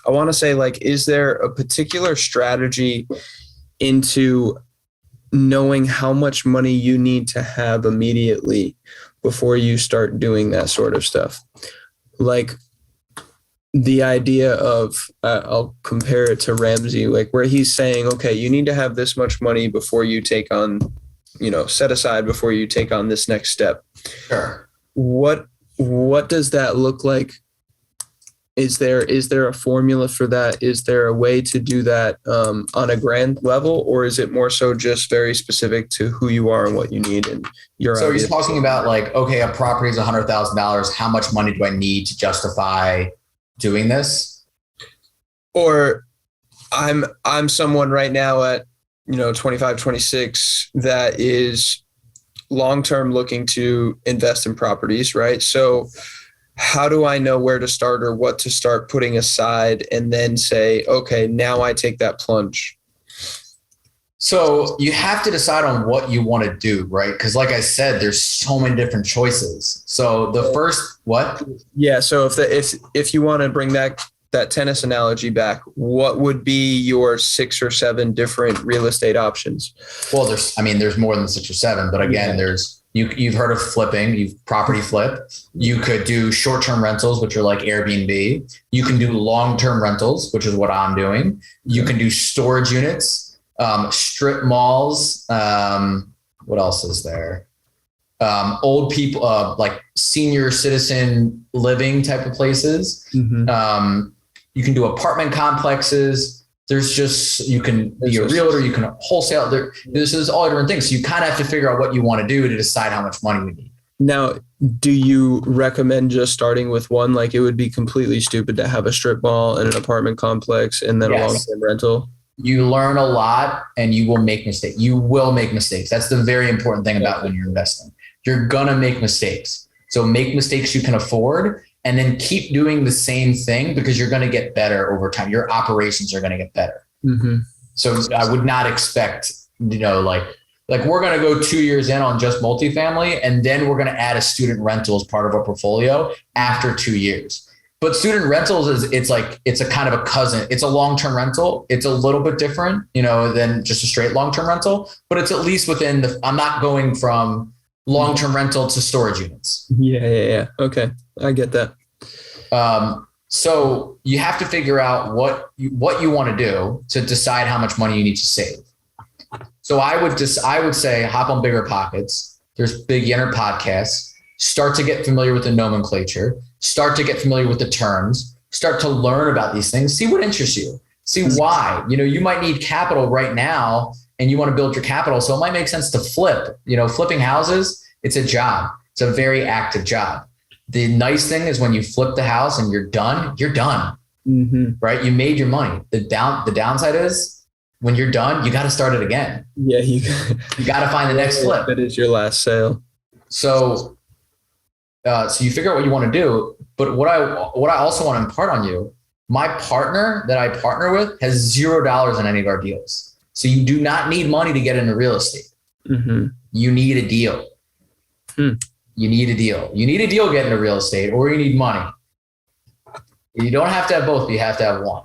I want to say, like, is there a particular strategy into knowing how much money you need to have immediately before you start doing that sort of stuff? Like the idea of, I'll compare it to Ramsey, like where he's saying, okay, you need to have this much money before you take on, set aside before you take on this next step. Sure. What does that look like? Is there a formula for that? Is there a way to do that on a grand level, or is it more so just very specific to who you are and what you need? And so you're talking about like, okay, a property is $100,000. How much money do I need to justify doing this? Or I'm someone right now at 25, 26 that is long-term looking to invest in properties, right? So how do I know where to start or what to start putting aside and then say, okay, now I take that plunge? So you have to decide on what you want to do, right? Because like I said, there's so many different choices. So the first, what? Yeah. So if you want to bring that tennis analogy back, what would be your 6 or 7 different real estate options? Well, there's more than 6 or 7, but again, you've heard of flipping, you've property flip. You could do short-term rentals, which are like Airbnb. You can do long-term rentals, which is what I'm doing. You can do storage units, strip malls. What else is there? Old people, like senior citizen living type of places. Mm-hmm. You can do apartment complexes. You can be a realtor, you can wholesale. This is all different things. So you kind of have to figure out what you want to do to decide how much money you need. Now, do you recommend just starting with one? Like it would be completely stupid to have a strip mall and an apartment complex and then a long-term rental. You learn a lot and you will make mistakes. You will make mistakes. That's the very important thing about when you're investing. You're going to make mistakes. So make mistakes you can afford. And then keep doing the same thing because you're going to get better over time. Your operations are going to get better. Mm-hmm. So I would not expect, like we're going to go 2 years in on just multifamily, and then we're going to add a student rental as part of our portfolio after 2 years. But student rentals it's a kind of a cousin. It's a long-term rental. It's a little bit different, than just a straight long-term rental, but it's at least I'm not going from long-term rental to storage units. Yeah. Okay. I get that. So you have to figure out what you want to do to decide how much money you need to save. So I would say hop on Bigger Pockets. There's beginner podcasts. Start to get familiar with the nomenclature. Start to get familiar with the terms. Start to learn about these things. See what interests you. See why. You might need capital right now and you want to build your capital. So it might make sense to flip. Flipping houses, it's a job. It's a very active job. The nice thing is when you flip the house and you're done, mm-hmm. right? You made your money. The downside is when you're done, you got to start it again. Yeah. You got to find the next flip. That is your last sale. So you figure out what you want to do. But what I also want to impart on you, my partner that I partner with has $0 in any of our deals. So you do not need money to get into real estate. Mm-hmm. You need a deal. You need a deal. You need a deal getting into real estate, or you need money. You don't have to have both, but you have to have one.